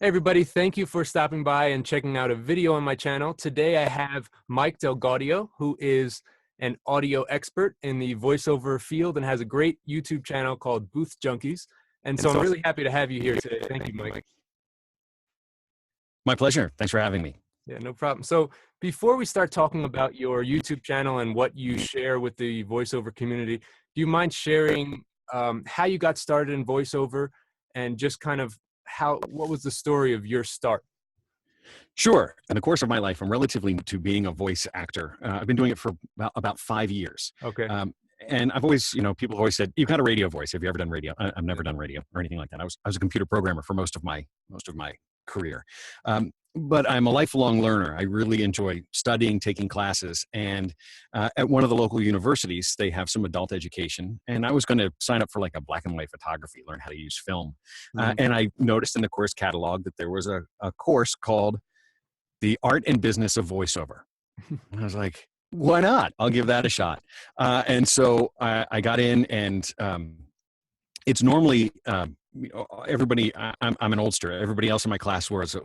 everybody, thank you for stopping by and checking out a video on my channel. Today I have Mike DelGaudio, who is an audio expert in the voiceover field and has a great YouTube channel called Booth Junkies. And so I'm really happy to have you here today. Thank you, Mike. My pleasure. Thanks for having me. Yeah, no problem. So before we start talking about your YouTube channel and what you share with the voiceover community, do you mind sharing how you got started in voiceover and just kind of what was the story of your start? Sure. In the course of my life, I'm relatively new to being a voice actor. I've been doing it for about 5 years. Okay. And I've always, people have always said, you've got a radio voice. Have you ever done radio? I've never done radio or anything like that. I was a computer programmer for most of my career. But I'm a lifelong learner. I really enjoy studying, taking classes. And at one of the local universities, they have some adult education. And I was going to sign up for like a black and white photography, learn how to use film. And I noticed in the course catalog that there was a course called The Art and Business of Voiceover. And I was like, why not? I'll give that a shot. And so I got in, and it's normally everybody. I'm an oldster. Everybody else in my class was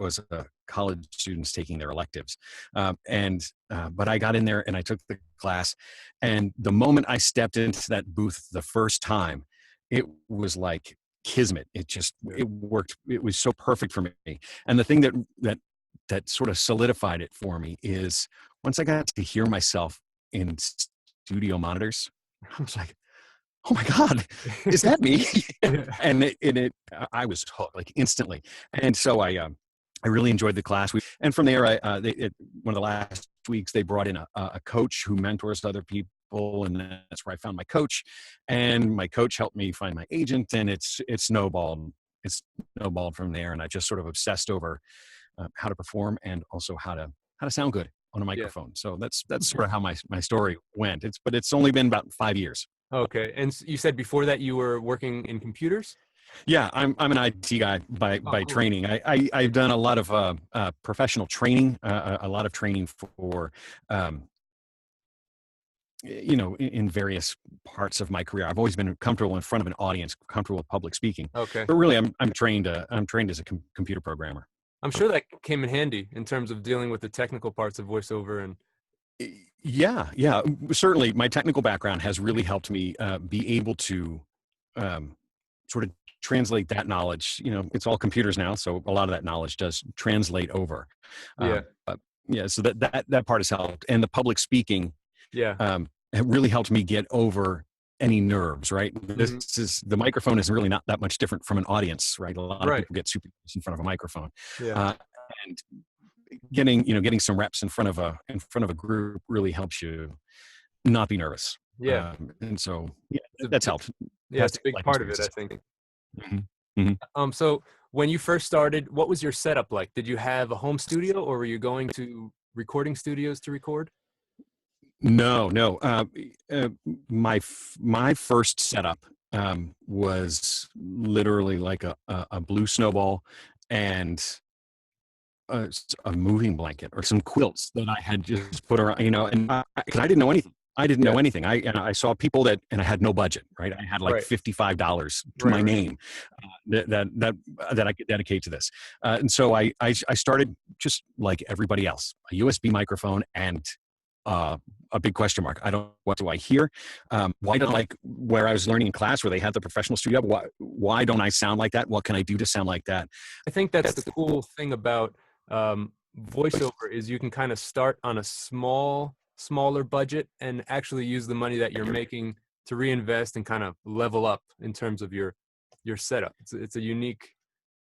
college students taking their electives, but I got in there and I took the class, and the moment I stepped into that booth the first time, it was like kismet. It worked. It was so perfect for me. And the thing that sort of solidified it for me is once I got to hear myself in studio monitors, I was like, oh my God, is that me? And I was hooked like instantly. And so I really enjoyed the class. And from there, one of the last weeks, they brought in a coach who mentors other people. And that's where I found my coach. And my coach helped me find my agent, and it snowballed. It's snowballed from there. And I just sort of obsessed over how to perform and also how to sound good on a microphone. Yeah. So that's sort of how my story went. But it's only been about 5 years. Okay. And you said before that you were working in computers? Yeah, I'm an IT guy by training. I've done a lot of professional training, a lot of training for in various parts of my career. I've always been comfortable in front of an audience, comfortable with public speaking. Okay. But really, I'm trained as a computer programmer. I'm sure that came in handy in terms of dealing with the technical parts of voiceover. And yeah, certainly my technical background has really helped me be able to sort of translate that knowledge. It's all computers now, so a lot of that knowledge does translate over. So that part has helped. And the public speaking it really helped me get over any nerves, right? The microphone is really not that much different from an audience, right? A lot of people get super nervous in front of a microphone. And getting some reps in front of a group really helps you not be nervous. And so that's helped. Yeah, it's a big part of it, I think. So when you first started, what was your setup like? Did you have a home studio, or were you going to recording studios to record? No. My first setup was literally like a blue snowball and a moving blanket or some quilts that I had just put around, and because I didn't know anything. I didn't know anything. I saw people and I had no budget, right? I had like $55 to my name that I could dedicate to this. And so I started just like everybody else, a USB microphone and a big question mark. What do I hear? Why don't where I was learning in class where they had the professional studio? Why don't I sound like that? What can I do to sound like that? I think that's the cool thing about voiceover is you can kind of start on a smaller budget and actually use the money that you're making to reinvest and kind of level up in terms of your setup. It's a unique.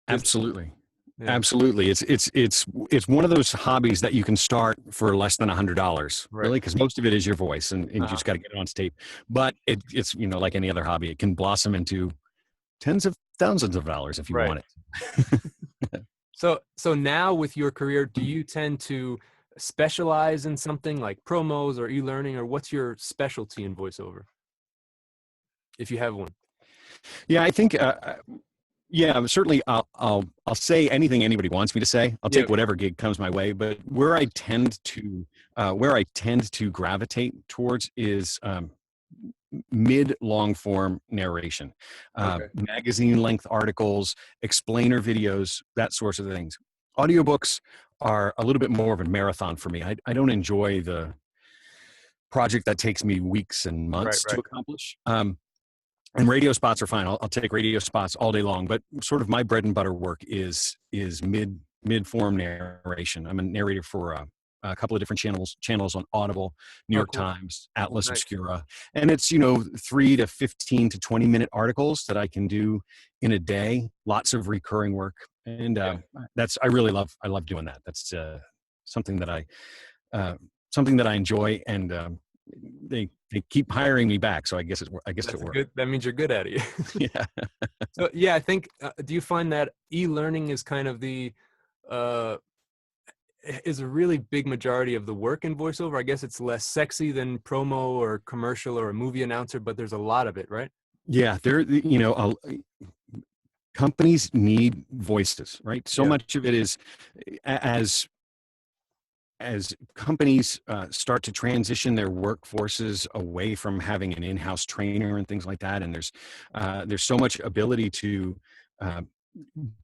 Absolutely. Yeah. Absolutely. It's one of those hobbies that you can start for less than $100, really, because most of it is your voice and you just got to get it on tape. But it's, like any other hobby, it can blossom into tens of thousands of dollars if you want it. So now with your career, do you tend to specialize in something like promos or e-learning, or what's your specialty in voiceover, if you have one? Yeah, I think, certainly I'll say anything anybody wants me to say. I'll take whatever gig comes my way, but where I tend to gravitate towards is mid-long form narration, Okay. magazine length articles, explainer videos, that sorts of things. Audiobooks are a little bit more of a marathon for me. I don't enjoy the project that takes me weeks and Right, months to right. accomplish. And radio spots are fine. I'll take radio spots all day long, but sort of my bread and butter work is mid form narration. I'm a narrator for a couple of different channels on Audible, New Oh, York cool. Times, Atlas Nice. Obscura, and it's 3 to 15 to 20-minute articles that I can do in a day. Lots of recurring work, and Yeah. I really love. I love doing that. That's something that I uh, something that I enjoy, and they keep hiring me back. So I guess it That's works. good. That means you're good at it. Yeah. So yeah, I think. Do you find that e-learning is kind of uh, is a really big majority of the work in voiceover? I guess it's less sexy than promo or commercial or a movie announcer, but there's a lot of it, right? Yeah, companies need voices, right? So Yeah. much of it is as companies start to transition their workforces away from having an in-house trainer and things like that, and there's so much ability to uh,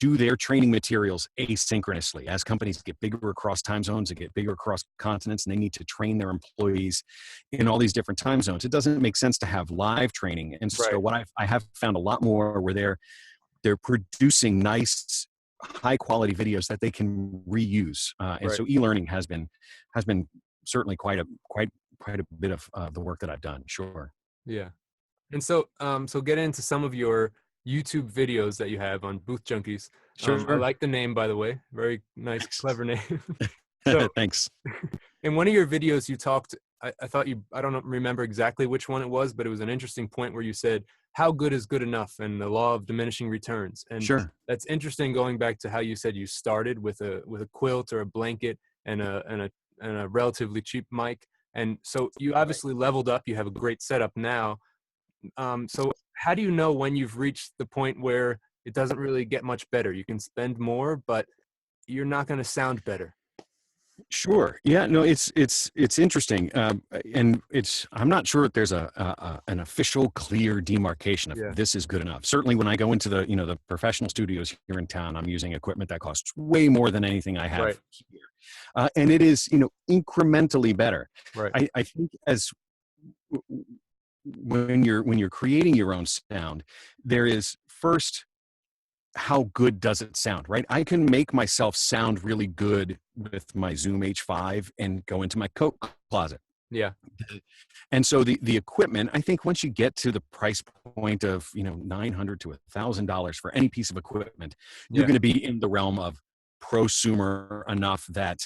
do their training materials asynchronously. As companies get bigger across time zones, they get bigger across continents, and they need to train their employees in all these different time zones. It doesn't make sense to have live training. And so Right. what I have found a lot more where they're producing nice, high quality videos that they can reuse. And Right. so e-learning has been certainly quite a bit of the work that I've done. Sure. Yeah. And so, so get into some of your YouTube videos that you have on Booth Junkies. I Sure. like the name, by the way. Very nice, clever name. So, Thanks. in one of your videos, you talked. I thought I don't remember exactly which one it was, but it was an interesting point where you said, "How good is good enough?" and the law of diminishing returns. And Sure. that's interesting, going back to how you said you started with a quilt or a blanket and a relatively cheap mic. And so you Right. obviously leveled up. You have a great setup now. So how do you know when you've reached the point where it doesn't really get much better? You can spend more, but you're not going to sound better. Sure. Yeah. No. It's interesting, and I'm not sure if there's an official, clear demarcation of Yeah. this is good enough. Certainly, when I go into the professional studios here in town, I'm using equipment that costs way more than anything I Right. have here, and it is incrementally better. Right. I think as when you're creating your own sound, there is first, how good does it sound, right? I can make myself sound really good with my Zoom H5 and go into my coat closet. Yeah. And so the equipment, I think once you get to the price point of $900 to $1,000 for any piece of equipment, you're Yeah. going to be in the realm of prosumer enough that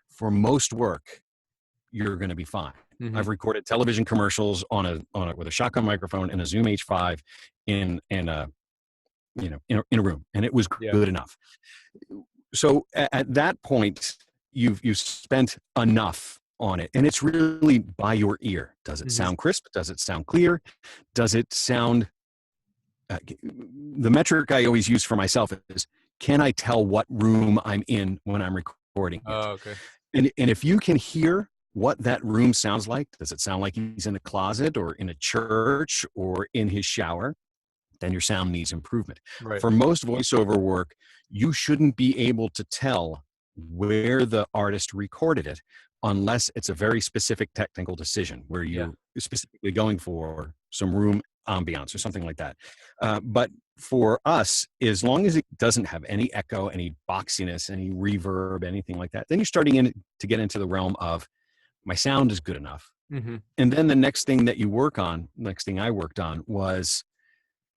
for most work you're going to be fine. Mm-hmm. I've recorded television commercials on a with a shotgun microphone and a Zoom H5 in a in a room, and it was Yeah. good enough. So at that point, you've spent enough on it, and it's really by your ear. Does it Mm-hmm. sound crisp? Does it sound clear? Does it sound? The metric I always use for myself is, can I tell what room I'm in when I'm recording it? Oh, okay. And if you can hear what that room sounds like, does it sound like he's in a closet or in a church or in his shower? Then your sound needs improvement. Right. For most voiceover work, you shouldn't be able to tell where the artist recorded it unless it's a very specific technical decision where Yeah. you're specifically going for some room ambiance or something like that. But for us, as long as it doesn't have any echo, any boxiness, any reverb, anything like that, then you're starting to get into the realm of my sound is good enough. Mm-hmm. And then the next thing I worked on was,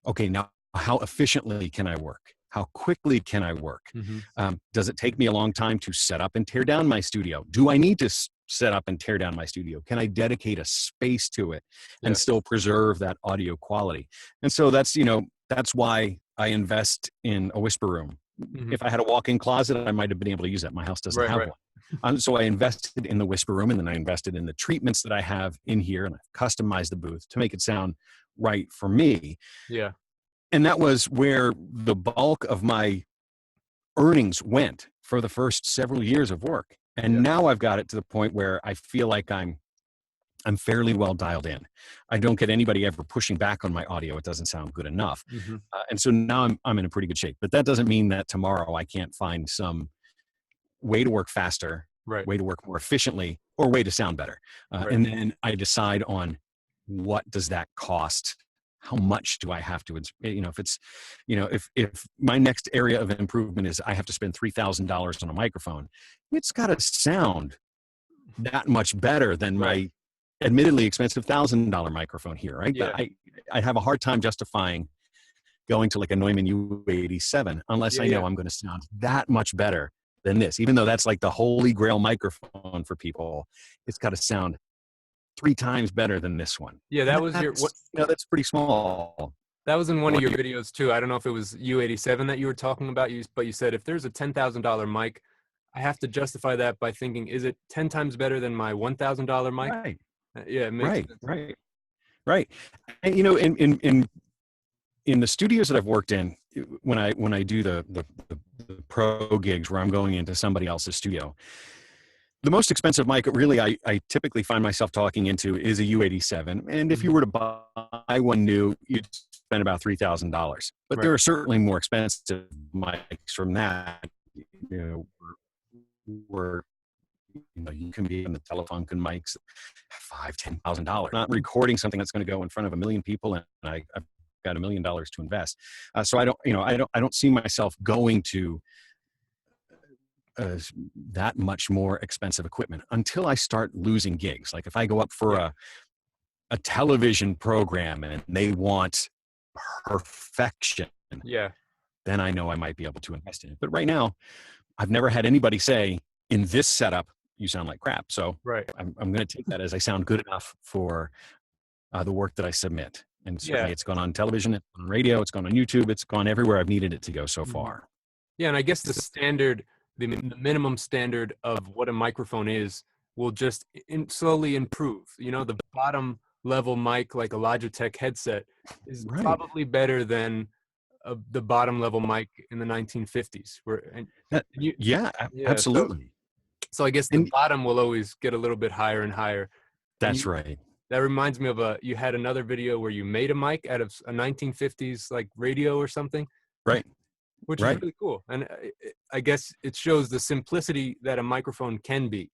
okay, now how efficiently can I work? How quickly can I work? Mm-hmm. Does it take me a long time to set up and tear down my studio? Do I need to set up and tear down my studio? Can I dedicate a space to it and Yes. still preserve that audio quality? And so that's why I invest in a whisper room. Mm-hmm. If I had a walk-in closet, I might have been able to use that. My house doesn't Right. have Right. one. So I invested in the whisper room, and then I invested in the treatments that I have in here, and I've customized the booth to make it sound right for me. Yeah. And that was where the bulk of my earnings went for the first several years of work. And Yeah. now I've got it to the point where I feel like I'm I'm fairly well dialed in. I don't get anybody ever pushing back on my audio. It doesn't sound good enough. Mm-hmm. And so now I'm in a pretty good shape, but that doesn't mean that tomorrow I can't find some way to work faster, Right. way to work more efficiently, or way to sound better. Right. And then I decide on what does that cost? How much do I have to, if it's, if my next area of improvement is I have to spend $3,000 on a microphone, it's got to sound that much better than Right. my admittedly expensive $1,000 microphone here. Right. Yeah. I have a hard time justifying going to like a Neumann U87 unless I know I'm going to sound that much better than this. Even though that's like the holy grail microphone for people, it's got to sound 3 times better than this one. Yeah, that was that's pretty small. That was in one of your videos too. I don't know if it was U87 that you were talking about, but you said if there's a $10,000 mic, I have to justify that by thinking, is it 10 times better than my $1,000 mic? Right. Yeah, it makes sense. Right. And in the studios that I've worked in, when I do the pro gigs where I'm going into somebody else's studio, the most expensive mic really I typically find myself talking into is a U87. And if you were to buy one new, you'd spend about $3,000. But there are certainly more expensive mics from that, where you can be in the Telefunken mics, $5,000-$10,000. Not recording something that's going to go in front of 1 million people, and I've got $1 million to invest. So I don't see myself going to that much more expensive equipment until I start losing gigs. Like if I go up for a television program and they want perfection, then I know I might be able to invest in it. But right now, I've never had anybody say, in this setup, you sound like crap. So I'm going to take that as I sound good enough for the work that I submit. And certainly it's gone on television, it's gone on radio, it's gone on YouTube, it's gone everywhere I've needed it to go so far. Yeah, and I guess the minimum standard of what a microphone is will just slowly improve. The bottom level mic, like a Logitech headset, is probably better than the bottom level mic in the 1950s. Absolutely. So I guess the bottom will always get a little bit higher and higher. That's right. That reminds me of you had another video where you made a mic out of a 1950s like radio or something. Right. Which is really cool. And I guess it shows the simplicity that a microphone can be.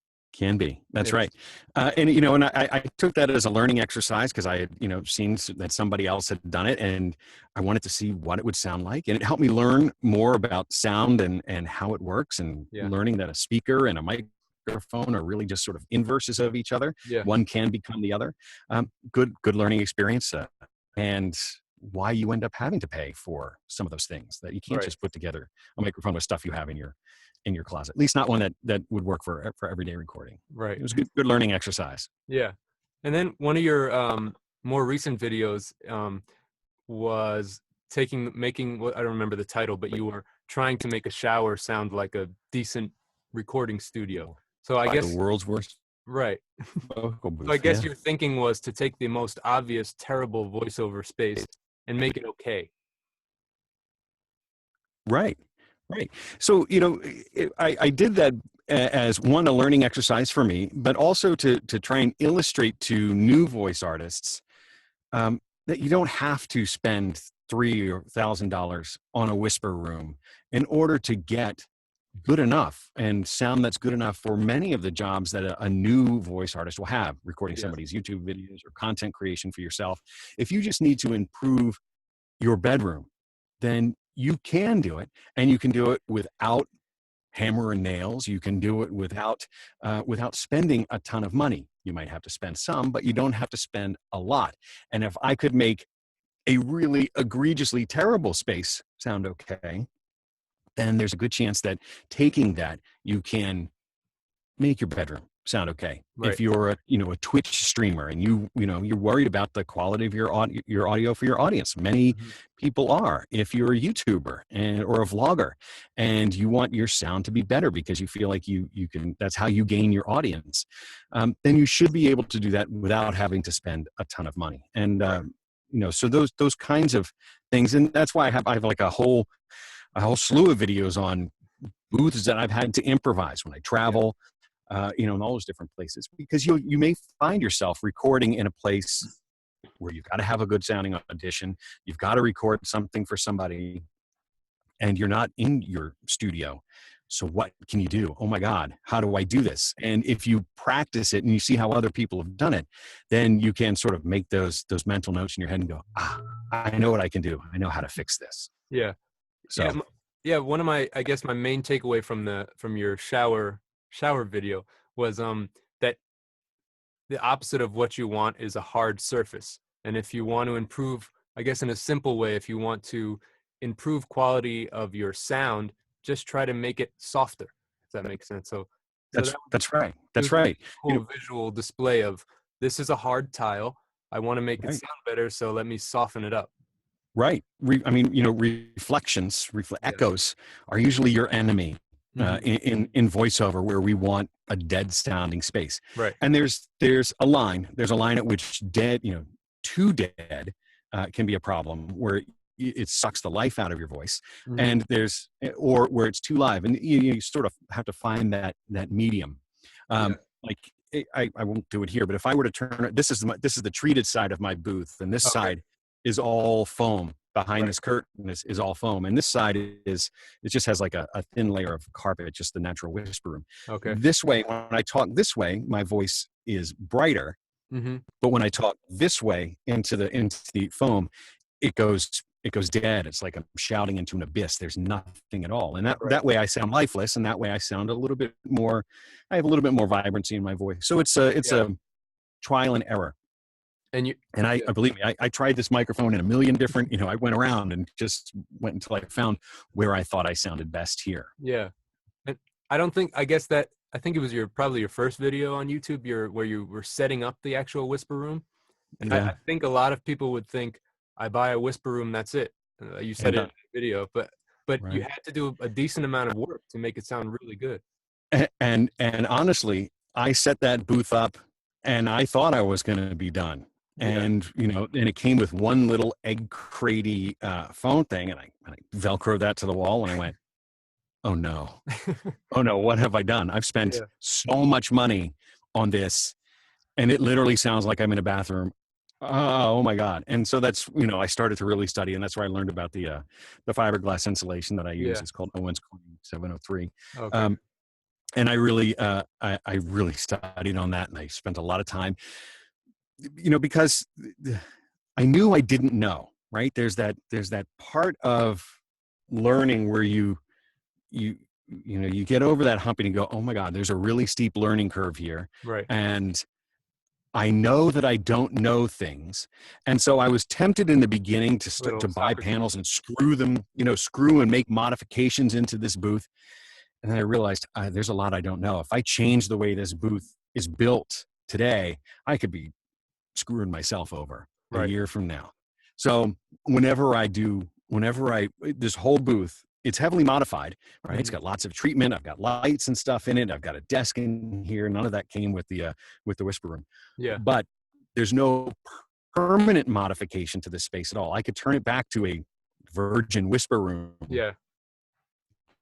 That's right. And I took that as a learning exercise because I had, seen that somebody else had done it, and I wanted to see what it would sound like. And it helped me learn more about sound and how it works, and learning that a speaker and a microphone are really just sort of inverses of each other. One can become the other. Good learning experience. And why you end up having to pay for some of those things that you can't just put together a microphone with stuff you have in your closet, at least not one that would work for everyday recording. Right. It was good learning exercise. Yeah. And then one of your more recent videos was making I don't remember the title, but you were trying to make a shower sound like a decent recording studio. So I guess the world's worst. Right. Vocal booth, so I guess your thinking was to take the most obvious, terrible voiceover space and make it okay. Right. So, I did that as one, a learning exercise for me, but also to try and illustrate to new voice artists that you don't have to spend $3,000 on a whisper room in order to get good enough and sound that's good enough for many of the jobs that a new voice artist will have, recording somebody's YouTube videos or content creation for yourself. If you just need to improve your bedroom, then you can do it, and you can do it without hammer and nails. You can do it without spending a ton of money. You might have to spend some, but you don't have to spend a lot. And if I could make a really egregiously terrible space sound okay, then there's a good chance that taking that, you can make your bedroom sound okay. If you're a Twitch streamer and you're worried about the quality of your audio for your audience, many people are. If you're a YouTuber or a vlogger and you want your sound to be better because you feel like you can, that's how you gain your audience, then you should be able to do that without having to spend a ton of money. And so those kinds of things, and that's why I have like a whole slew of videos on booths that I've had to improvise when I travel. in all those different places, because you may find yourself recording in a place where you've got to have a good sounding audition. You've got to record something for somebody, and you're not in your studio. So what can you do? Oh my God, how do I do this? And if you practice it and you see how other people have done it, then you can sort of make those mental notes in your head and go, I know what I can do. I know how to fix this. Yeah. So yeah. One of my, I guess my main takeaway from your shower video was that the opposite of what you want is a hard surface. And if you want to improve, I guess in a simple way, if you want to improve quality of your sound, just try to make it softer, if that makes sense. So that's right. That's a right. cool visual display of, this is a hard tile. I want to make it sound better, so let me soften it up. Right. Reflections, echoes are usually your enemy in voiceover, where we want a dead sounding space. Right. And there's a line at which too dead can be a problem, where it sucks the life out of your voice. And or where it's too live, and you sort of have to find that medium. Like I won't do it here, but if I were to turn it, this is the treated side of my booth, and this side is all foam. Behind this curtain is all foam, and this side it just has like a thin layer of carpet, just the natural whisper room. Okay. This way, when I talk this way, my voice is brighter. But when I talk this way into the foam, it goes dead. It's like I'm shouting into an abyss. There's nothing at all. And that way I sound lifeless, and that way I sound I have a little bit more vibrancy in my voice. So it's a trial and error. And I believe me, I tried this microphone in a million different, I went around and just went until I found where I thought I sounded best here. Yeah. And I think it was probably your first video on YouTube, where you were setting up the actual whisper room. And I think a lot of people would think, I buy a whisper room, that's it. You said it in the video, but you had to do a decent amount of work to make it sound really good. And honestly, I set that booth up and I thought I was going to be done. And, and it came with one little egg cratey phone thing, and I Velcroed that to the wall, and I went, oh no, what have I done? I've spent so much money on this, and it literally sounds like I'm in a bathroom. Oh my God. And so that's, I started to really study, and that's where I learned about the fiberglass insulation that I use. It's called Owens Corning 703. Okay. And I really, I really studied on that, and I spent a lot of time, because I knew I didn't know, right? There's that part of learning where you get over that hump and you go, oh my God, there's a really steep learning curve here. Right. And I know that I don't know things. And so I was tempted in the beginning to buy panels and screw them, screw and make modifications into this booth. And then I realized there's a lot I don't know. If I change the way this booth is built today, I could be screwing myself over a year from now. So this whole booth, it's heavily modified, right? It's got lots of treatment. I've got lights and stuff in it. I've got a desk in here. None of that came with the whisper room. Yeah. But there's no permanent modification to this space at all. I could turn it back to a virgin whisper room. Yeah.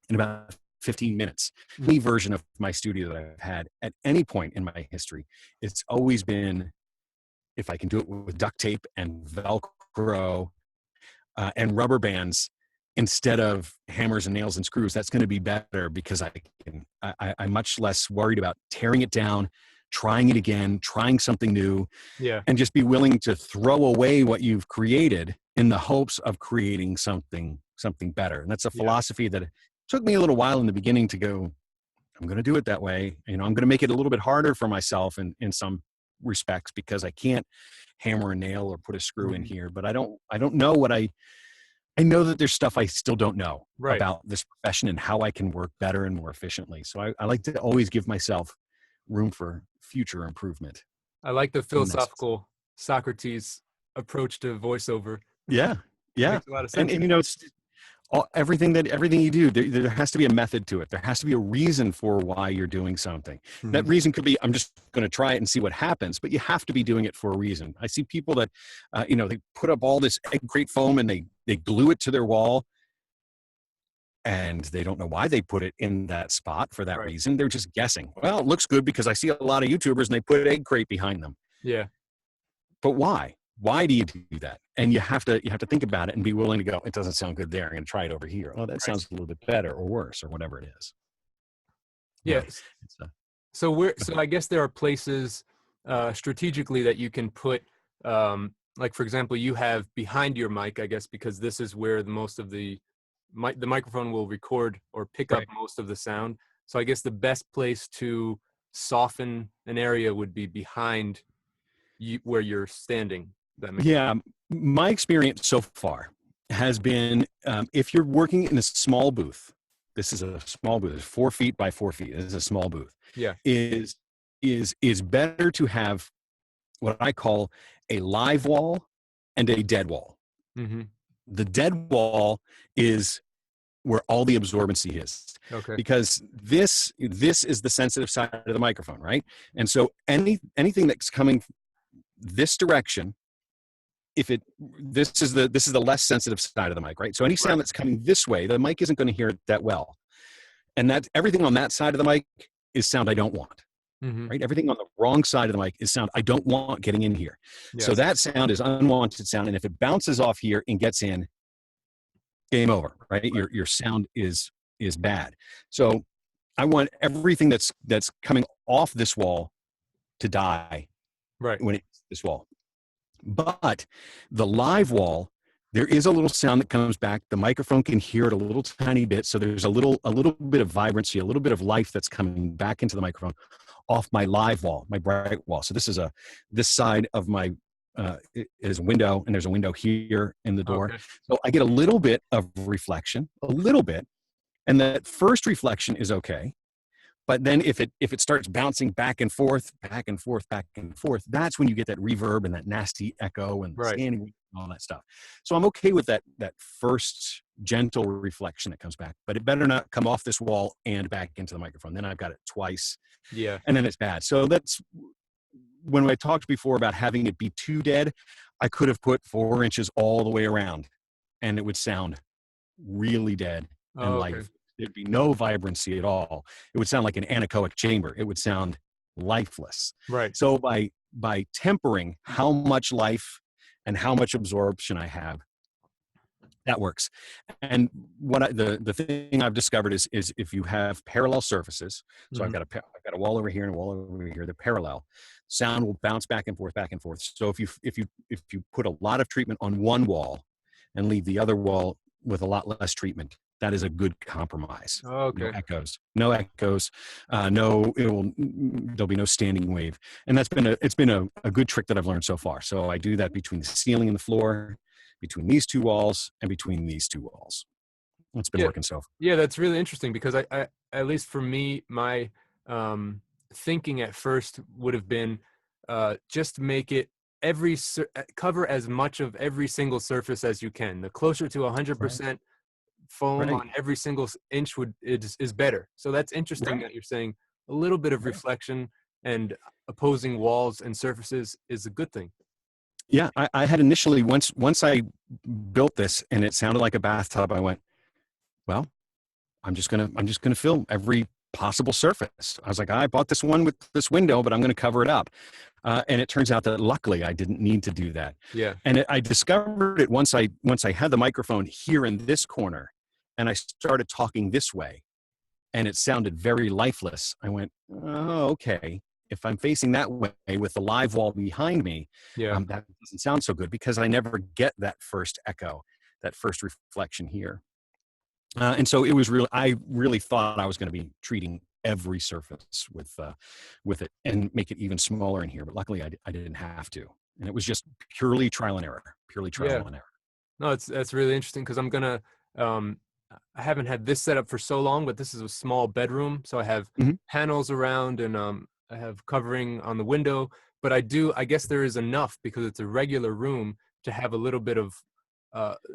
In about 15 minutes. Any version of my studio that I've had at any point in my history, it's always been, if I can do it with duct tape and Velcro and rubber bands instead of hammers and nails and screws, that's going to be better, because I'm much less worried about tearing it down, trying it again, trying something new, and just be willing to throw away what you've created in the hopes of creating something better. And that's a philosophy that took me a little while in the beginning to go, I'm going to do it that way. I'm going to make it a little bit harder for myself in some respects, because I can't hammer a nail or put a screw in here. But I don't know what I know that there's stuff I still don't know about this profession and how I can work better and more efficiently. So I like to always give myself room for future improvement. I like the philosophical Socrates approach to voiceover. Yeah. Yeah. Makes a lot of sense. And it's everything you do, there has to be a method to it. There has to be a reason for why you're doing something. That reason could be, I'm just going to try it and see what happens, but you have to be doing it for a reason. I see people that, they put up all this egg crate foam and they glue it to their wall. and they don't know why they put it in that spot for that Right. reason. They're just guessing. Well, it looks good because I see a lot of YouTubers and they put egg crate behind them. Yeah. But why? Why do you do that? And you have to think about it and be willing to go, it doesn't sound good there. I'm going to try it over here. Oh, that Right. sounds a little bit better or worse or whatever it is. Yes. So I guess there are places strategically that you can put, like for example, you have behind your mic, I guess, because this is where most of the microphone will record or pick up most of the sound. So I guess the best place to soften an area would be behind you where you're standing. Yeah, my experience so far has been if you're working in a small booth, this is a small booth, it's 4 feet by 4 feet. This is a small booth. Yeah, is better to have what I call a live wall and a dead wall. mm-hmm. The dead wall is where all the absorbency is. Okay. Because this is the sensitive side of the microphone, right? And so anything that's coming this direction, this is the less sensitive side of the mic, right? So any sound that's coming this way, the mic isn't going to hear it that well. And that everything on that side of the mic is sound I don't want. Mm-hmm. Right? Everything on the wrong side of the mic is sound I don't want getting in here. Yes. So that sound is unwanted sound. And if it bounces off here and gets in, game over, right? Your sound is bad. So I want everything that's coming off this wall to die when it hits this wall. But the live wall, there is a little sound that comes back. The microphone can hear it a little tiny bit. So there's a little bit of vibrancy, a little bit of life that's coming back into the microphone off my live wall, my bright wall. So this side of my is a window, and there's a window here in the door. Okay. So I get a little bit of reflection, a little bit, and that first reflection is okay. But then if it starts bouncing back and forth, back and forth, back and forth, that's when you get that reverb and that nasty echo and standing and all that stuff. So I'm okay with that first gentle reflection that comes back, but it better not come off this wall and back into the microphone. Then I've got it twice. Yeah. And then it's bad. So that's when I talked before about having it be too dead, I could have put 4 inches all the way around and it would sound really dead and lifeless. There'd be no vibrancy at all. It would sound like an anechoic chamber. It would sound lifeless. Right. So by tempering how much life and how much absorption I have, that works. And what the thing I've discovered is if you have parallel surfaces, so I've got a wall over here and a wall over here, they're parallel. Sound will bounce back and forth, back and forth. So if you put a lot of treatment on one wall and leave the other wall with a lot less treatment, that is a good compromise. Oh, okay. No echoes. There'll be no standing wave. And it's been a good trick that I've learned so far. So I do that between the ceiling and the floor, between these two walls, and between these two walls. It's been working so far. Yeah, that's really interesting because I at least for me, my thinking at first would have been just make it cover as much of every single surface as you can. The closer to 100% foam on every single inch is better. So that's interesting that you're saying a little bit of reflection and opposing walls and surfaces is a good thing. Yeah, I had initially once I built this and it sounded like a bathtub, I went, well, I'm just gonna fill every possible surface. I was like, I bought this one with this window, but I'm going to cover it up. And it turns out that luckily I didn't need to do that. Yeah. And I discovered it once I had the microphone here in this corner and I started talking this way and it sounded very lifeless. I went, oh, okay. If I'm facing that way with the live wall behind me, that doesn't sound so good because I never get that first echo, that first reflection here. And so it was I really thought I was going to be treating every surface with it and make it even smaller in here. But luckily I didn't have to. And it was just purely trial and error, No, that's really interesting because I'm going to, I haven't had this set up for so long, but this is a small bedroom. So I have panels around and I have covering on the window, but I guess there is enough because it's a regular room to have a little bit of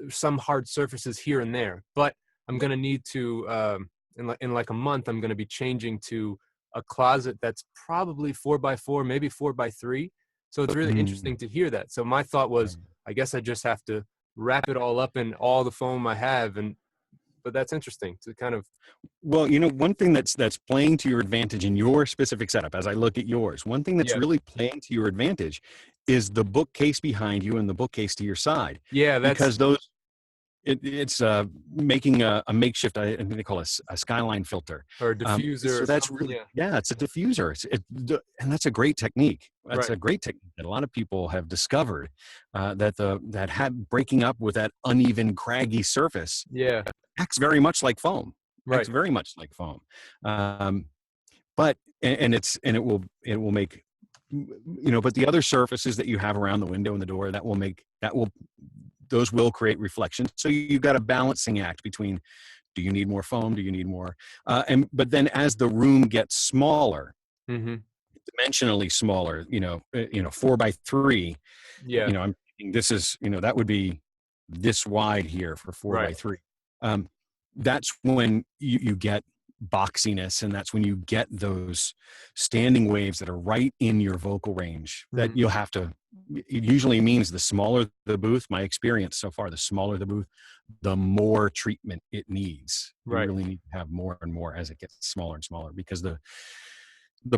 some hard surfaces here and there. But I'm going to need to, in like a month, I'm going to be changing to a closet that's probably 4x4, maybe 4x3. So it's really interesting to hear that. So my thought was, I guess I just have to wrap it all up in all the foam I have and but that's interesting to kind of, Well, one thing that's playing to your advantage in your specific setup, as I look at yours, one thing that's yeah. really playing to your advantage is the bookcase behind you and the bookcase to your side, Yeah, that's because it's making a makeshift, I think they call it a Skyline filter. or a diffuser So or that's something. really, Yeah. yeah, it's a diffuser. And that's a great technique. That's Right. a great technique that a lot of people have discovered, breaking up with that uneven, craggy surface Yeah. acts very much like foam. Acts Right. very much like foam. Um, but it will make, but the other surfaces that you have around the window and the door, those will create reflections. So you've got a balancing act between, do you need more foam? Do you need more? But then as the room gets smaller, Mm-hmm. dimensionally smaller, 4x3, Yeah. I'm thinking this is, that would be this wide here for 4x3. Um, that's when you get boxiness, and that's when you get those standing waves that are right in your vocal range that Mhm. you'll have to, it usually means the smaller the booth, my experience so far, the smaller the booth, the more treatment it needs. You Right. really need to have more and more as it gets smaller and smaller, because the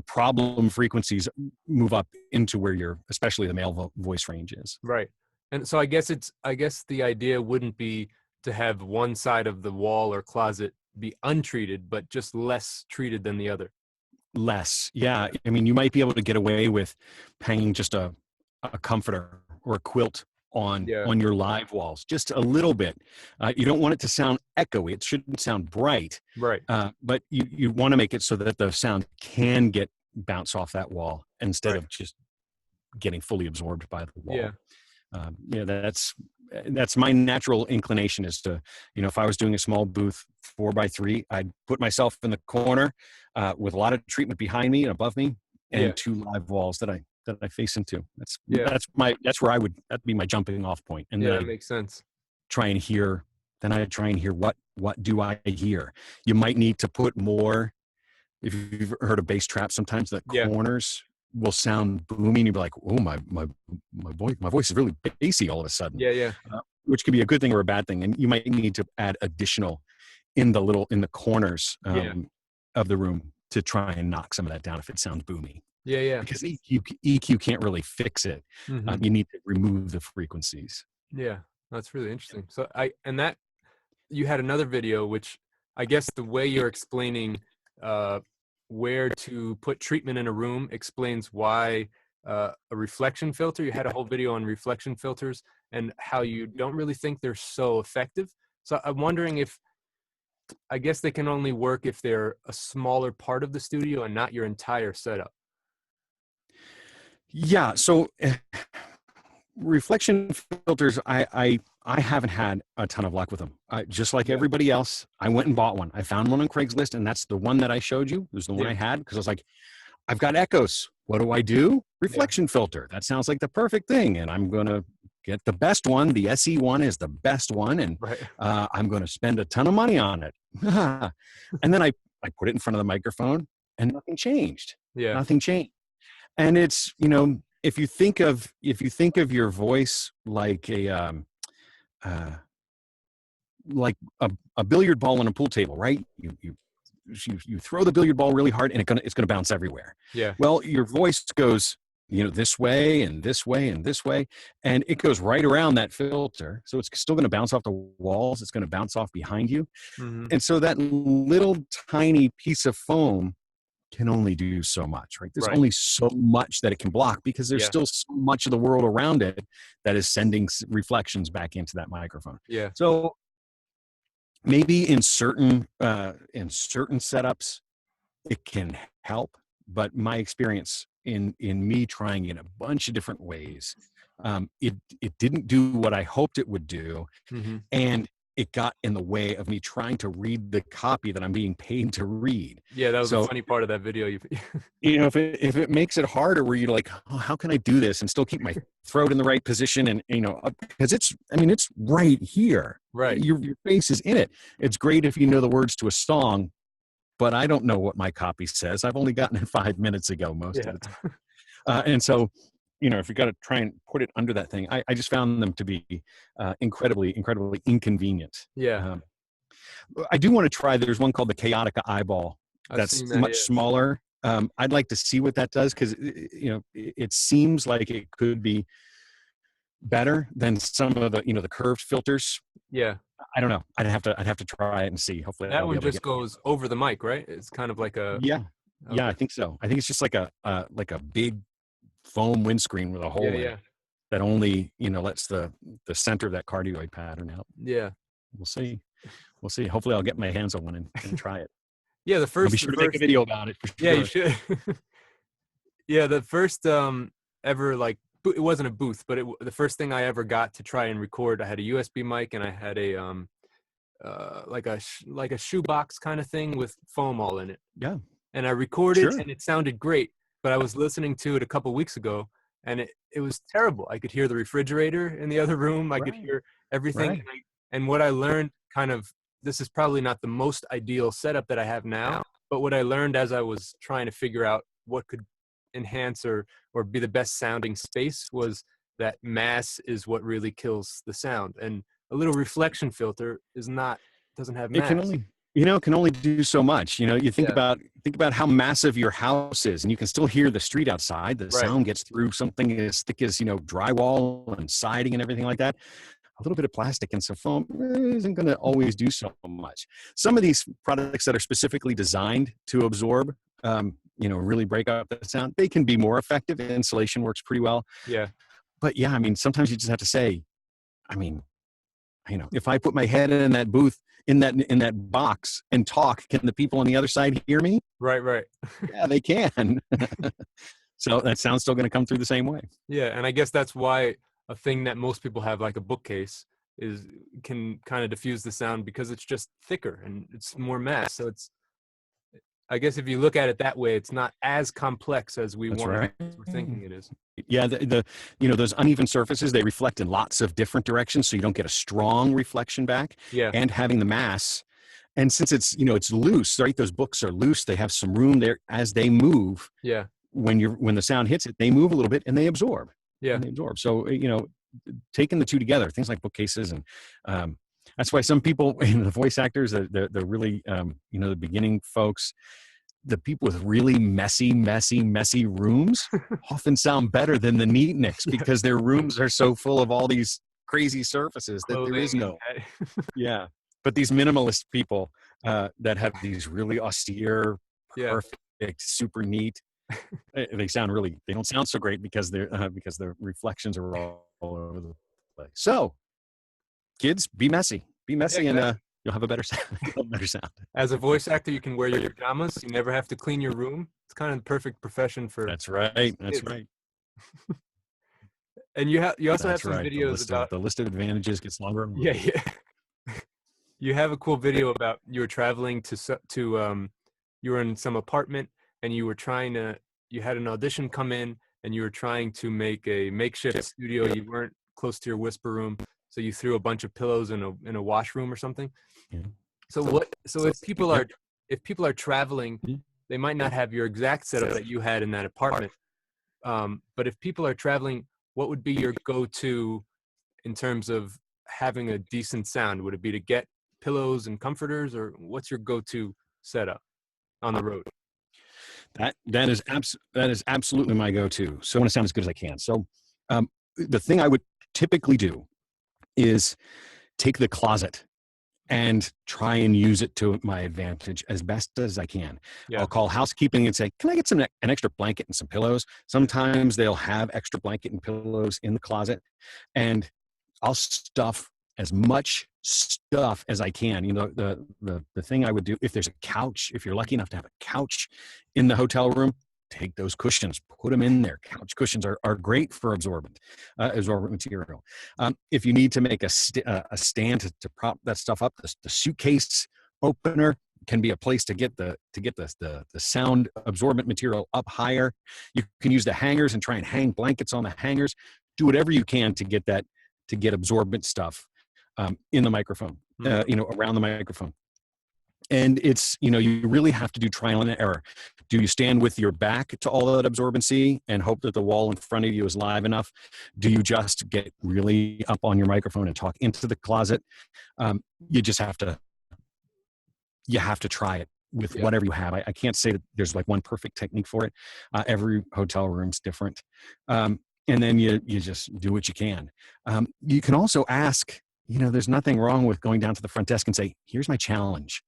problem frequencies move up into where especially the male voice range is. Right. And so I guess the idea wouldn't be to have one side of the wall or closet be untreated, but just less treated than the other. Less. Yeah. Yeah. I mean, you might be able to get away with hanging just a comforter or a quilt Yeah. on your live walls, just a little bit. You don't want it to sound echoey. It shouldn't sound bright, Right. but you want to make it so that the sound can bounce off that wall instead Right. of just getting fully absorbed by the Yeah. wall. That's my natural inclination, is to, if I was doing a small booth 4x3, I'd put myself in the corner with a lot of treatment behind me and above me, Yeah. and two live walls that I face into. Yeah. That'd be my jumping off point. And Yeah. then That makes sense. try and hear, what do I hear? You might need to put more. If you've heard of bass traps, sometimes the Yeah. corners will sound boomy, and you'll be like, "Oh, my voice is really bassy all of a sudden," Yeah. Yeah. which could be a good thing or a bad thing. And you might need to add additional in the corners Yeah. of the room to try and knock some of that down if it sounds boomy. Yeah. Yeah. Because EQ can't really fix it. Hmm. You need to remove the frequencies. Yeah. That's really interesting. So and that you had another video, which I guess the way you're explaining uh, where to put treatment in a room explains why a reflection filter. You had a whole video on reflection filters and how you don't really think they're so effective. So I'm wondering if, I guess they can only work if they're a smaller part of the studio and not your entire setup. Yeah. So reflection filters, I haven't had a ton of luck with them. Just like Yeah. everybody else, I went and bought one. I found one on Craigslist, and that's the one that I showed you. It was the one Yeah. I had, because I was like, I've got echoes. What do I do? Yeah. Reflection filter. That sounds like the perfect thing. And I'm going to get the best one. The SE one is the best one. And Right. I'm going to spend a ton of money on it. And then I put it in front of the microphone, and nothing changed. Yeah. Nothing changed. And it's, if you think of your voice like a billiard ball on a pool table, right? You throw the billiard ball really hard, and it's gonna bounce everywhere. Yeah. Well, your voice goes, this way and this way and this way, and it goes right around that filter. So it's still gonna bounce off the walls. It's gonna bounce off behind you. Hmm. And so that little tiny piece of foam can only do so much, right? There's Right. only so much that it can block, because there's Yeah. still so much of the world around it that is sending reflections back into that microphone. Yeah. So maybe in certain setups it can help, but my experience in me trying in a bunch of different ways, it didn't do what I hoped it would do, Hmm. and it got in the way of me trying to read the copy that I'm being paid to read. Yeah. That was a So, funny part of that video. if it makes it harder, where you're like, oh, how can I do this and still keep my throat in the right position? And, because it's right here. Right. Your face is in it. It's great if you know the words to a song, but I don't know what my copy says. I've only gotten it 5 minutes ago most Yeah. of the time. And so, if you got to try and put it under that thing, I just found them to be incredibly, incredibly inconvenient. Yeah. I do want to try. There's one called the Chaotic Eyeball. I've That's seen that, much yeah. smaller. I'd like to see what that does because it seems like it could be better than some of the the curved filters. Yeah. I don't know. I'd have to try it and see. Hopefully, That I'll be one able to just get. goes over the mic, right? It's kind of like a, Yeah, yeah, okay. I think so. I think it's just like a big foam windscreen with a Yeah, hole in yeah. it that only lets the center of that cardioid pattern out. Yeah. We'll see. We'll see. Hopefully, I'll get my hands on one and try it. Yeah, I'll be sure to make a video about it for yeah, you sure. should. Yeah, the first ever, like, it wasn't a booth, but the first thing I ever got to try and record, I had a USB mic and I had a like a shoebox kind of thing with foam all in it. Yeah, And I recorded sure. and it sounded great, but I was listening to it a couple weeks ago and it was terrible. I could hear the refrigerator in the other room. I could Right. hear everything. Right. And what I learned, kind of, this is probably not the most ideal setup that I have now, but what I learned as I was trying to figure out what could enhance or be the best sounding space was that mass is what really kills the sound. And a little reflection filter doesn't have It can mass. only can only do so much. You think Yeah. about how massive your house is, and you can still hear the street outside. The Right. sound gets through something as thick as drywall and siding and everything like that. A little bit of plastic and some foam isn't going to always do so much. Some of these products that are specifically designed to absorb, really break up the sound, they can be more effective. Insulation works pretty well. Yeah. But yeah, I mean, sometimes you just have to say, I mean, if I put my head in that booth, in that box and talk, can the people on the other side hear me? Right. Right. Yeah, they can. So that sound's still going to come through the same way. Yeah, and I guess that's why a thing that most people have, like a bookcase, can kind of diffuse the sound because it's just thicker and it's more mass. So I guess if you look at it that way, it's not as complex as That's we're right. thinking it is. Yeah, the those uneven surfaces, they reflect in lots of different directions, so you don't get a strong reflection back. Yeah. And having the mass, and since it's it's loose, right? Those books are loose. They have some room there as they move. Yeah. When the sound hits it, they move a little bit and they absorb. Yeah. And they absorb. So taking the two together, things like bookcases, and that's why some people, the voice actors, they're really the beginning folks. The people with really messy rooms often sound better than the neatniks because their rooms are so full of all these crazy surfaces that there is no. Yeah. But these minimalist people that have these really austere, perfect, super neat, they don't sound so great because the reflections are all over the place. So kids, be messy, exactly. And you'll have a better sound. As a voice actor, you can wear your pajamas. You never have to clean your room. It's kind of the perfect profession for. That's right. That's right. And you also have some videos about the list of advantages gets longer and longer. Yeah. You have a cool video about you were traveling to you were in some apartment and you had an audition come in and you were trying to make a makeshift studio. You weren't close to your whisper room, so you threw a bunch of pillows in a washroom or something. Yeah. So if people are traveling, they might not have your exact setup that you had in that apartment. But if people are traveling, what would be your go-to in terms of having a decent sound? Would it be to get pillows and comforters, or what's your go-to setup on the road? That is absolutely my go-to. So I want to sound as good as I can. So the thing I would typically do is take the closet and try and use it to my advantage as best as I can. Yeah. I'll call housekeeping and say, can I get an extra blanket and some pillows? Sometimes they'll have extra blanket and pillows in the closet, and I'll stuff as much stuff as I can. The thing I would do, if there's a couch, if you're lucky enough to have a couch in the hotel room, take those cushions, put them in there. Couch cushions are great for absorbent material. If you need to make a stand to prop that stuff up, the suitcase opener can be a place to get the sound absorbent material up higher. You can use the hangers and try and hang blankets on the hangers. Do whatever you can to get absorbent stuff in the microphone, around the microphone. And it's, you really have to do trial and error. Do you stand with your back to all that absorbency and hope that the wall in front of you is live enough? Do you just get really up on your microphone and talk into the closet? You just have to you have to try it with Yeah. whatever you have. I can't say that there's like one perfect technique for it. Every hotel room's different. And then you just do what you can. You can also ask, there's nothing wrong with going down to the front desk and say, here's my challenge.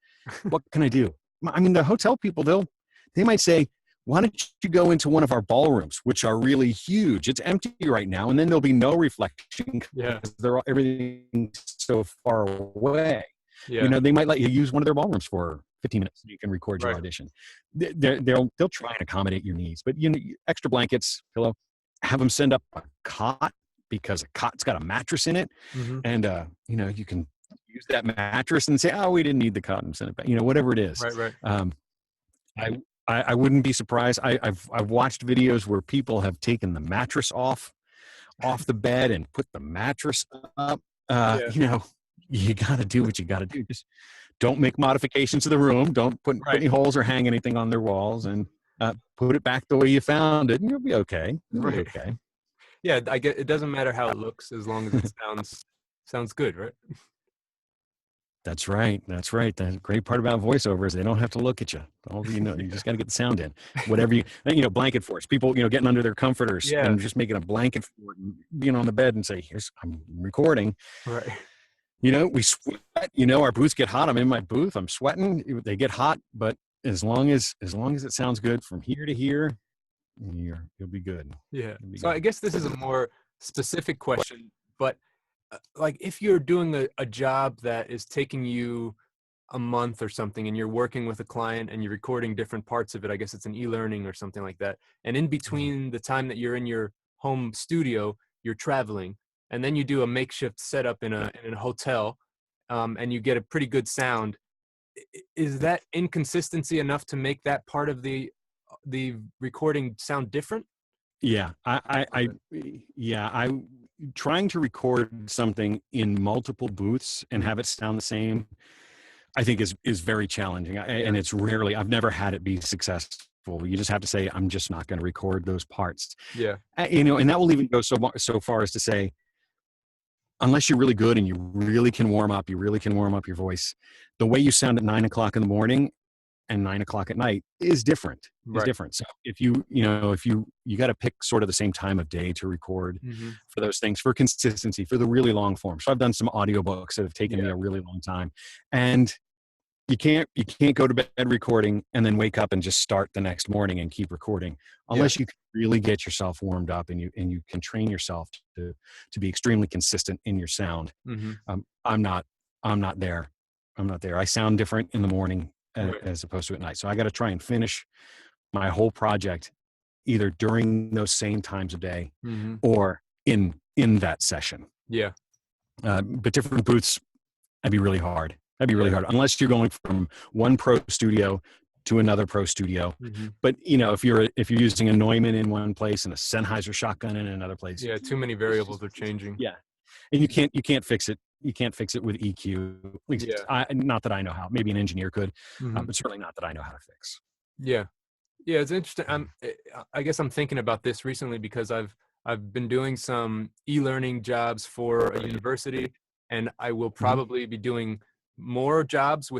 What can I do? I mean, the hotel people, they might say, why don't you go into one of our ballrooms, which are really huge? It's empty right now. And then there'll be no reflection Yeah. because everything's so far away. Yeah. They might let you use one of their ballrooms for 15 minutes. So you can record your Right. audition. They'll try and accommodate your needs, but extra blankets, pillow, have them send up a cot because a cot's got a mattress in it. Mm-hmm. And, you can use that mattress and say, oh, we didn't need the cot and send it back, whatever it is. Right. I wouldn't be surprised. I've watched videos where people have taken the mattress off the bed and put the mattress up. You got to do what you got to do. Just don't make modifications to the room. Don't put any holes or hang anything on their walls, and put it back the way you found it, and you'll be okay. You'll be okay. Yeah, I get it. Doesn't matter how it looks as long as it sounds good, right? That's right. That's right. The great part about voiceover is they don't have to look at you. You just got to get the sound in. Whatever blanket forts. People, getting under their comforters and just making a blanket fort and being on the bed and say, I'm recording. Right. We sweat. Our booths get hot. I'm in my booth. I'm sweating. They get hot, but as long as it sounds good from here to here, you'll be good. Yeah. So I guess this is a more specific question, but like if you're doing a job that is taking you a month or something and you're working with a client and you're recording different parts of it, I guess it's an e-learning or something like that. And in between the time that you're in your home studio, you're traveling, and then you do a makeshift setup in a hotel, and you get a pretty good sound. Is that inconsistency enough to make that part of the recording sound different? Yeah, I trying to record something in multiple booths and have it sound the same, I think is very challenging. And it's rarely, I've never had it be successful. You just have to say, I'm just not going to record those parts. Yeah. And that will even go so far as to say, unless you're really good and you really can warm up your voice, the way you sound at 9 o'clock in the morning and 9 o'clock at night is different. So if you got to pick sort of the same time of day to record for those things, for consistency, for the really long form. So I've done some audiobooks that have taken me a really long time, and you can't go to bed recording and then wake up and just start the next morning and keep recording unless you can really get yourself warmed up and you can train yourself to be extremely consistent in your sound. I'm not there. I sound different in the morning as opposed to at night. So I got to try and finish my whole project either during those same times of day or in that session. Yeah. But different booths, that'd be really hard. Unless you're going from one pro studio to another pro studio. But if you're using a Neumann in one place and a Sennheiser shotgun in another place. Yeah, too many variables are changing. Yeah. And you can't fix it. You can't fix it with EQ. Not that I know how. Maybe an engineer could, but certainly not that I know how to fix. Yeah, it's interesting. I guess I'm thinking about this recently because I've been doing some e-learning jobs for a university, and I will probably be doing more jobs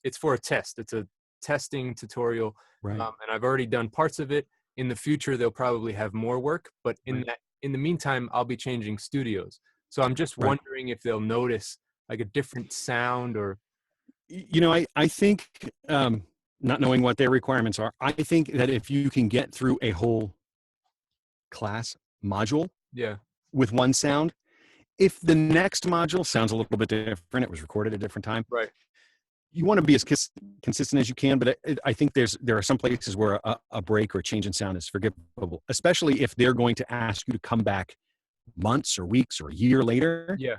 it's for a test. It's a testing tutorial, and I've already done parts of it. In the future, they'll probably have more work, but in the meantime, I'll be changing studios. So I'm just wondering if they'll notice like a different sound or. I think, not knowing what their requirements are, I think that if you can get through a whole class module with one sound, if the next module sounds a little bit different, it was recorded at a different time. You want to be as consistent as you can, but I think there are some places where a break or a change in sound is forgivable, especially if they're going to ask you to come back months or weeks or a year later. You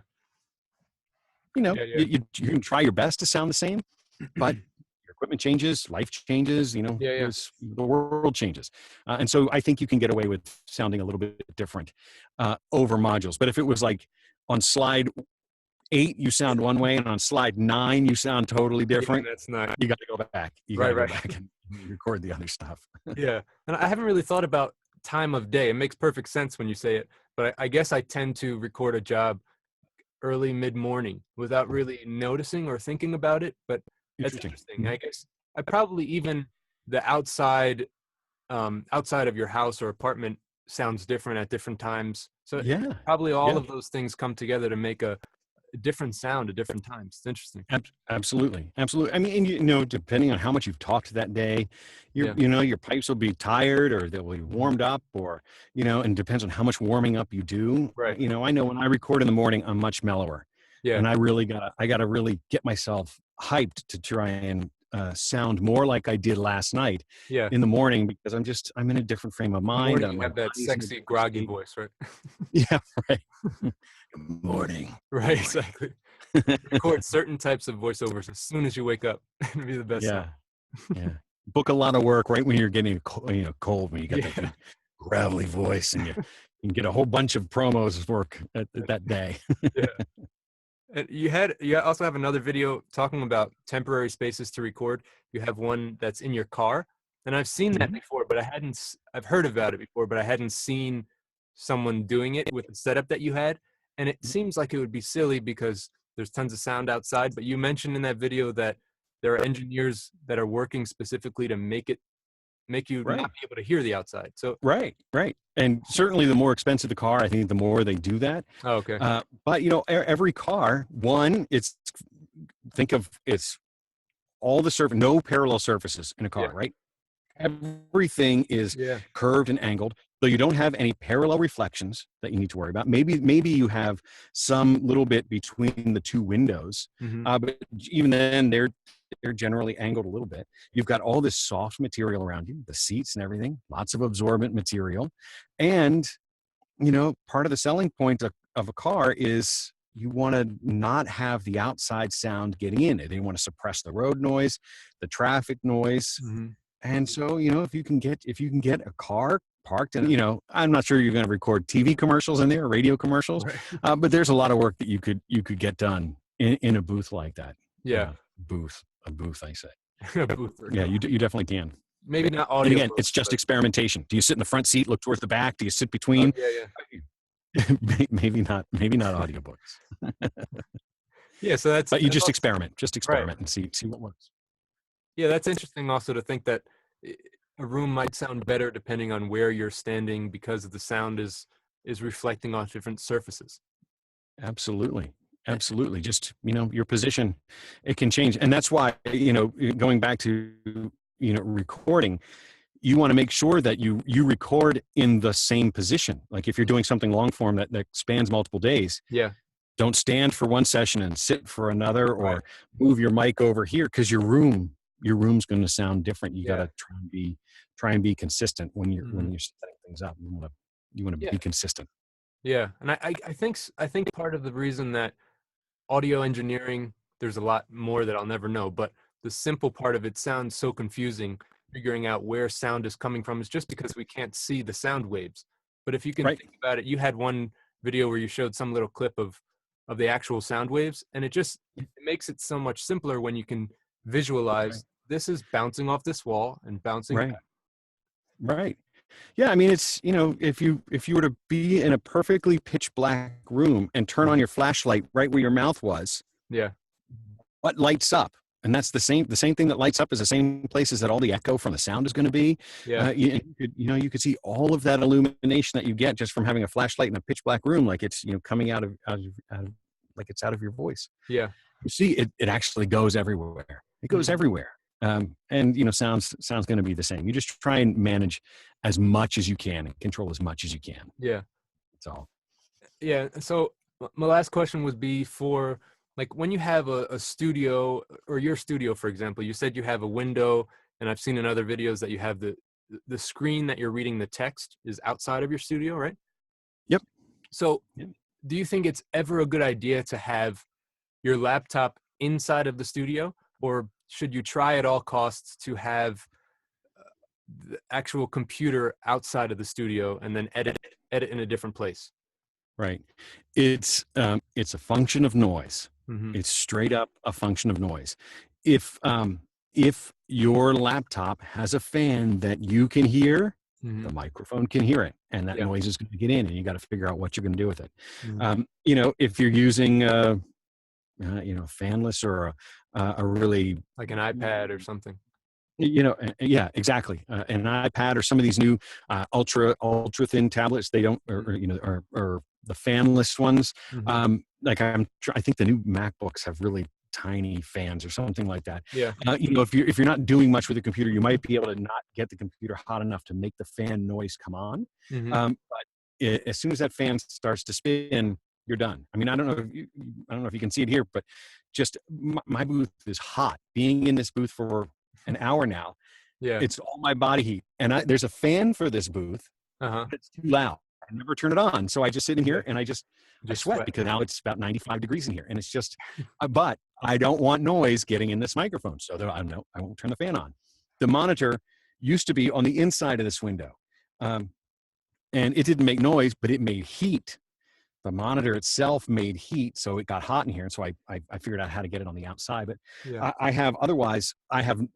can try your best to sound the same, but your equipment changes, life changes, the world changes. And so I think you can get away with sounding a little bit different over modules. But if it was like on slide 8, you sound one way, and on slide 9, you sound totally different. That's not. You got to go back. You got to go back and record the other stuff. And I haven't really thought about time of day. It makes perfect sense when you say it, but I guess I tend to record a job early mid-morning without really noticing or thinking about it. But That's Interesting. interesting. I guess I probably even the outside of your house or apartment sounds different at different times. So Yeah. probably all Yeah. of those things come together to make a different sound at different times. It's interesting. Absolutely. Absolutely. I mean, and, depending on how much you've talked that day, Yeah. your pipes will be tired or they'll be warmed up or, and depends on how much warming up you do. Right. I know when I record in the morning, I'm much mellower Yeah. and I gotta really get myself hyped to try and sound more like I did last night Yeah. in the morning because I'm in a different frame of In the mind. morning, you My have that body's in a sexy, different groggy state. voice, right? Yeah. Right. Good morning. Right. Exactly. Record certain types of voiceovers as soon as you wake up. It'd be the best sound. Yeah. Yeah. Book a lot of work right when you're getting cold when you got that Yeah. good gravelly voice and you can get a whole bunch of promos work that day. Yeah. And you also have another video talking about temporary spaces to record. You have one that's in your car, and I've seen that Mhm. before, but I've heard about it before, but I hadn't seen someone doing it with the setup that you had. And it seems like it would be silly because there's tons of sound outside, but you mentioned in that video that there are engineers that are working specifically to make you Right. not be able to hear the outside. So, Right. Right. And certainly the more expensive the car, I think the more they do that. oh, okay. But every car, it's all the surface, no parallel surfaces in a Yeah. car, right? Everything is Yeah. curved and angled, so you don't have any parallel reflections that you need to worry about. Maybe you have some little bit between the two windows, Hmm. but even then they're generally angled a little bit. You've got all this soft material around you, the seats and everything, lots of absorbent material, and part of the selling point of a car is you want to not have the outside sound getting in it. They want to suppress the road noise, the traffic noise. Hmm. And so, if you can get a car parked and, I'm not sure you're going to record TV commercials in there, radio commercials, Right. but there's a lot of work that you could get done in a booth like that. Yeah. A booth, I say. A booth or Yeah, no. you definitely can. Maybe not And audio again, booth, it's just but experimentation. Do you sit in the front seat, look towards the back? Do you sit oh, between? yeah. Maybe not audiobooks, Yeah, so but you that's just also right. experiment and see what works. Yeah, that's interesting also to think that i- a room might sound better depending on where you're standing because the sound is reflecting off different surfaces. Absolutely. Eh, Absolutely. Just, your position, it can change. And that's why, going back to, recording, you want to make sure that you record in the same position. Like if you're doing something long form that spans multiple days, Yeah, don't stand for one session and sit for another right. or move your mic over here because your room's going to sound different. You got Yeah. to try and be consistent when Hmm. you're setting things up. You want to Yeah. be consistent. Yeah. And I think part of the reason that audio engineering, there's a lot more that I'll never know, but the simple part of it sounds so confusing. Figuring out where sound is coming from is just because we can't see the sound waves. But if you can Right. think about it, you had one video where you showed some little clip of the actual sound waves, and it makes it so much simpler when you can Right. visualize this is bouncing off this wall and bouncing Right. back. Right. Yeah, I mean, it's if you were to be in a perfectly pitch black room and turn on Mhm. your flashlight right where your mouth was, Yeah, what lights up? And that's the same thing that lights up is the same places that all the echo from the sound is going to be. yeah, You could see all of that illumination that you get just from having a flashlight in a pitch black room, like it's coming out of like it's out of your voice. yeah, You see, it actually goes everywhere. It goes mhm, everywhere. And sounds going to be the same. You just try and manage as much as you can and control as much as you can. yeah. That's all. Yeah. So my last question would be for like when you have a studio or your studio, for example, you said you have a window, and I've seen in other videos that you have the screen that you're reading the text is outside of your studio, right? Yep. So Yep. do you think it's ever a good idea to have your laptop inside of the studio, or should you try at all costs to have the actual computer outside of the studio and then edit in a different place? Right. It's a function of noise. Hmm. It's straight up a function of noise. If your laptop has a fan that you can hear, Hmm. the microphone can hear it, and that Yeah. noise is going to get in, and you got to figure out what you're going to do with it. Hmm. If you're using fanless or a really, like an iPad or something. yeah, exactly. An iPad or some of these new ultra thin tablets. They don't, or the fanless ones. Mm-hmm. I think the new MacBooks have really tiny fans or something like that. Yeah. If you're not doing much with the computer, you might be able to not get the computer hot enough to make the fan noise come on. Mm-hmm. But as soon as that fan starts to spin, you're done. I mean, I don't know if you can see it here, but just my booth is hot. Being in this booth for an hour now, Yeah. it's all my body heat, and there's a fan for this booth. Uh-huh. It's too loud. I never turn it on, so I just sit in here and I sweat because now it's about 95 degrees in here, and it's just. But I don't want noise getting in this microphone, so I won't turn the fan on. The monitor used to be on the inside of this window, and it didn't make noise, but it made heat. The monitor itself made heat, so it got hot in here, and so I figured out how to get it on the outside. But Yeah. I have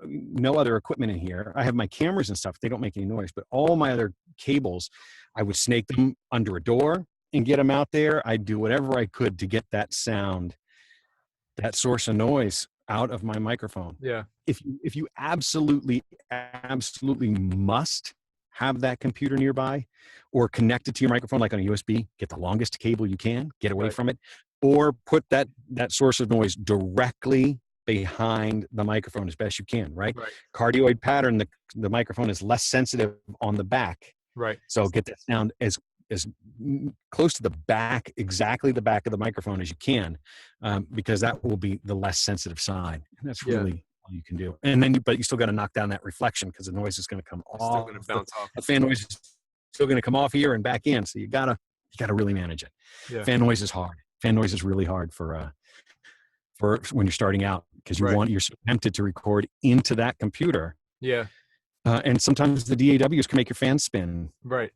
no other equipment in here. I have my cameras and stuff. They don't make any noise, but all my other cables, I would snake them under a door and get them out there. I'd do whatever I could to get that sound, that source of noise out of my microphone. Yeah. If you absolutely must have that computer nearby or connect it to your microphone like on a USB, get the longest cable you can, get away from it, or put that source of noise directly behind the microphone as best you can, right? Cardioid pattern, the microphone is less sensitive on the back. Right. So get that sound as close to the back, exactly the back of the microphone as you can, because that will be the less sensitive side. And that's really all you can do. And then, but you still got to knock down that reflection because the noise is going to come off. Still going to bounce off. The fan noise is still going to come off here and back in. So you gotta really manage it. Yeah. Fan noise is hard. Fan noise is really hard for when you're starting out because you're so tempted to record into that computer. Yeah. And sometimes the DAWs can make your fan spin. Right.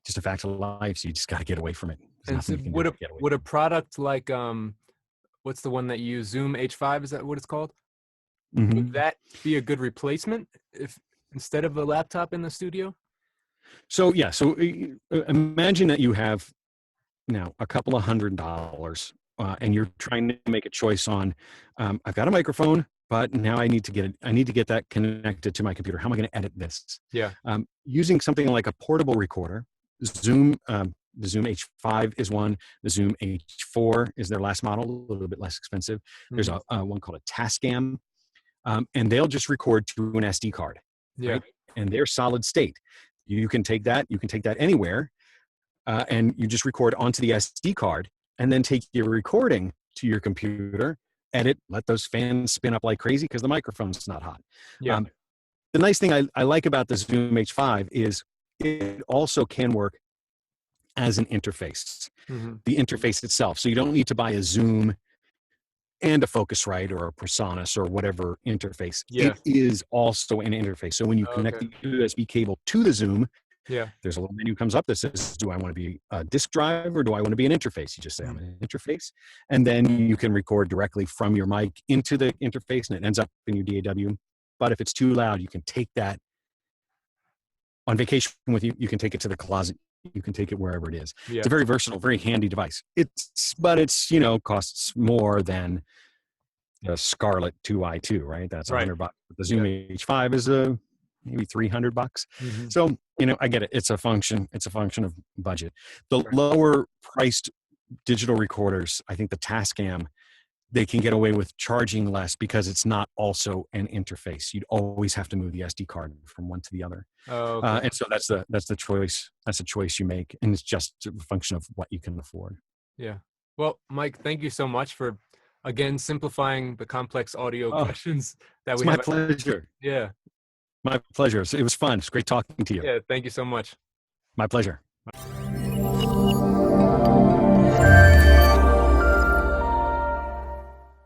Just a fact of life. So you just got to get away from it. And so would a product like what's the one that you use, Zoom H5? Is that what it's called? Mm-hmm. Would that be a good replacement if instead of a laptop in the studio? So yeah. So imagine that you have now a couple of $100, and you're trying to make a choice on. I've got a microphone, but now I need to get that connected to my computer. How am I going to edit this? Yeah. Using something like a portable recorder, Zoom. The Zoom H5 is one. The Zoom H4 is their last model, a little bit less expensive. Mm-hmm. There's a one called a Tascam, and they'll just record to an SD card. Yeah. Right? And they're solid state. You can take that anywhere, and you just record onto the SD card, and then take your recording to your computer, edit, let those fans spin up like crazy because the microphone's not hot. Yeah. The nice thing I like about the Zoom H5 is it also can work as an interface, the interface itself. So you don't need to buy a Zoom and a Focusrite or a PreSonus or whatever interface. Yeah. It is also an interface. So when you connect the USB cable to the Zoom, there's a little menu comes up that says, do I want to be a disk drive or do I want to be an interface? You just say, I'm an interface. And then you can record directly from your mic into the interface and it ends up in your DAW. But if it's too loud, you can take that on vacation with you. You can take it to the closet. You can take it wherever it is. Yeah. It's a very versatile, very handy device. But it's costs more than the Scarlett 2i2, right? That's $100. The Zoom H5 is maybe $300. Mm-hmm. So, I get it. It's a function of budget. The lower priced digital recorders, I think the Tascam, they can get away with charging less because it's not also an interface. You'd always have to move the SD card from one to the other. Oh, okay. And so that's the choice. That's a choice you make, and it's just a function of what you can afford. Yeah. Well, Mike, thank you so much for again simplifying the complex audio questions that we have. It's my pleasure. Yeah. My pleasure. It was fun. It's great talking to you. Yeah. Thank you so much. My pleasure. Bye.